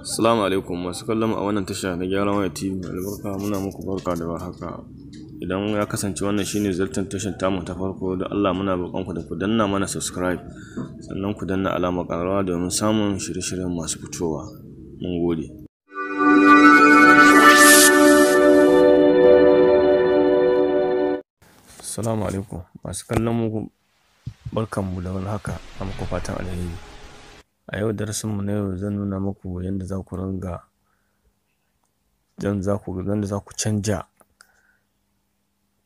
Assalamu alaikum masu kallon mu a wannan tasha na Gyaran Waya TV mai albarka. Muna muku barka da warhaka. Idan ya kasance wannan shine ziyartar tashar tamu ta farko, da Allah muna roƙon ku da ku danna mana subscribe, sannan ku danna alamar ƙararrawa domin samun shirye-shiryen masu fitowa. Mun gode. Assalamu alaikum masu kallon mu, barkanmu da warhaka, ina muku fatan alheri. A yau darasinmu na yau zan nuna muku yadda za ku canja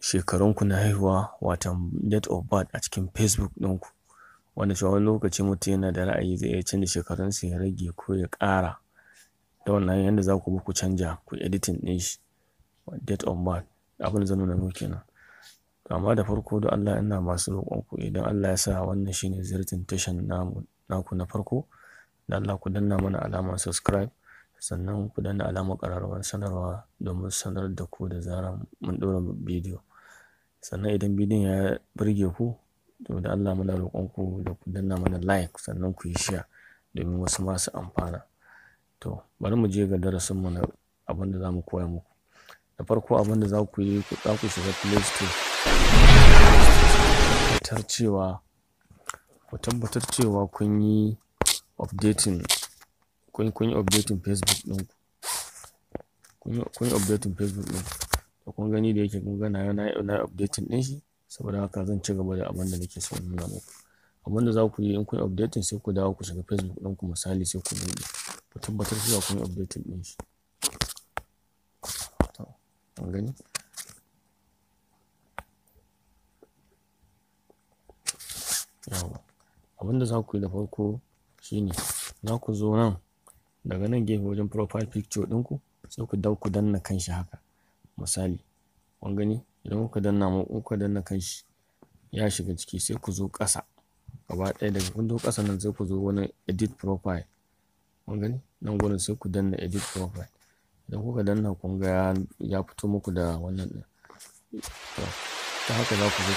shekarunku na haihuwa, watan date of birth a cikin Facebook ɗinku. Wanda cewa wani lokaci mutum yana da ra'ayi zai iya canja shekarunsa, ya rage ko ya ƙara. Da wannan yadda za ku bi ku canja, ku editing ɗin shi date of birth, abin da zan nuna muku kenan. Amma da farko da Allah ina masu roƙonku, idan Allah ya sa wannan shine ziyartar tashar naku na farko, da Allah ku danna mana alamar subscribe, sannan ku danna alamar ƙararrawar sanarwa domin sanar da ku da zarar mun ɗora bidiyo. Sannan idan bidiyon ya burge ku, to da Allah muna roƙonku da ku danna mana like, sannan ku yi share domin wasu masu amfana. To bari mu je ga darasinmu na abin da za mu koya muku. Da farko abin da za ku yi, za ku shiga Play Store, ku tabbatar cewa kun yi updating Facebook ɗinku. Kun yi updating Facebook ɗinku. To kun gani da yake kun ga na yi updating ɗin shi, saboda haka zan ci gaba da abin da nake so in nuna muku. Abin da za ku yi in kun yi updating, sai ku dawo ku shiga Facebook ɗinku misali, sai ku buɗe. Ku tabbatar cewa kun yi updating ɗin shi. To kun gani? Yawa. Abin da za ku yi da farko shine za ku zo nan daga nan gefe wajen profile picture ɗinku, sai ku dawo ku danna kanshi haka misali. Kun gani? Idan kuka danna kanshi ya shiga ciki, sai ku zo ƙasa gaba ɗaya. Daga kun zo ƙasa nan sai ku zo wani edit profile. Kun gani? Nan gurin sai ku danna edit profile. Idan kuka danna kun ga ya fito muku da wannan ɗin. To ta haka za ku zo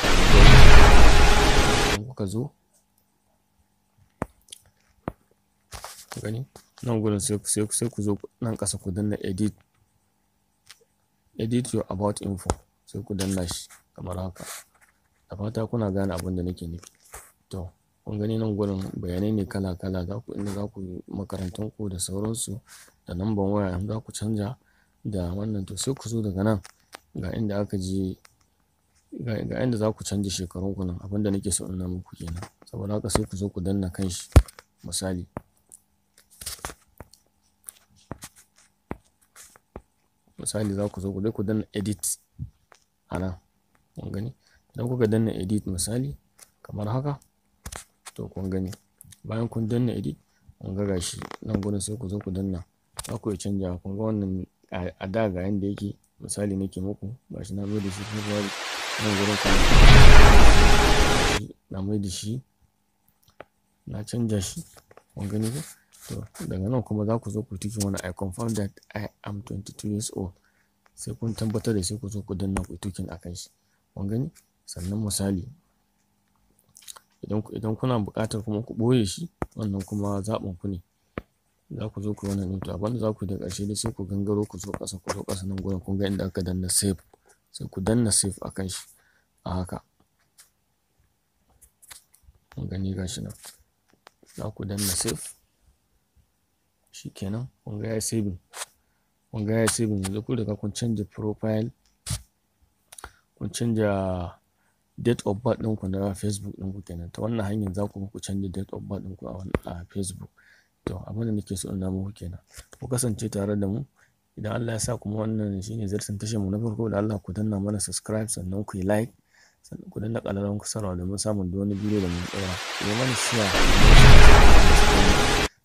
idan kuka zo gani nan gurin sai ku zo nan ƙasa ku danna edit your about info, sai ku danna shi kamar haka. Da fata kuna gane abin da nake nufi. To kun gani nan gurin bayanai ne kala-kala, inda za ku makarantun ku da sauransu, da namban waya in za ku canja da wannan. To sai ku zo daga nan ga inda aka je, ga inda za ku canja shekarunku nan, abin da nake so in nuna muku kenan. Saboda haka sai ku zo ku danna kanshi misali. Misali za ku zo ku danna edit a nan. Kun gani? Idan kuka danna edit misali kamar haka, to kun gani bayan kun danna edit, kun ga gashi nan gurin sai ku zo ku danna. Za ku iya canja. Kun ga wannan a da ga yanda yake misali nake muku, gashi na mai da shi February. Nan gurin kuma na mai da shi, na canja shi. Kun gani ko? To daga nan kuma za ku zo ku tiki wani I confirm that I am 22 years old. Sai kun tabbatar da sai ku zo ku danna ku tikin a kan shi. Kun gani? Sannan misali idan kuna buƙatar kuma ku ɓoye shi, wannan kuma zaɓin ku ne. Za ku zo ku wannan ɗin. To abin da za ku yi da ƙarshe dai sai ku gangaro ku zo ƙasa nan gurin. Kun ga inda aka danna save, sai ku danna save a kan shi a haka. Kun gani gashi nan. Za ku danna save. Shikenan. Kun ga ya saving. Kun ga ya saving. Yanzu ku riga kun canja profile, kun canja date of birth ɗinku na Facebook ɗinku kenan. Ta wannan hanyar za ku canja date of birth ɗinku a Facebook. To abin da nake so in nuna muku kenan. Ku kasance tare da mu. Idan Allah ya sa kuma wannan shine ziyartar tashar mu na farko, da Allah ku danna mana subscribe, sannan ku yi like, sannan ku danna ƙararrawar sanarwa domin samun duk wani bidiyo da mun ɗora. Ku yi mana share.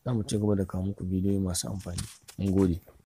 Za mu ci gaba da kawo muku bidiyoyi masu amfani. Mun gode.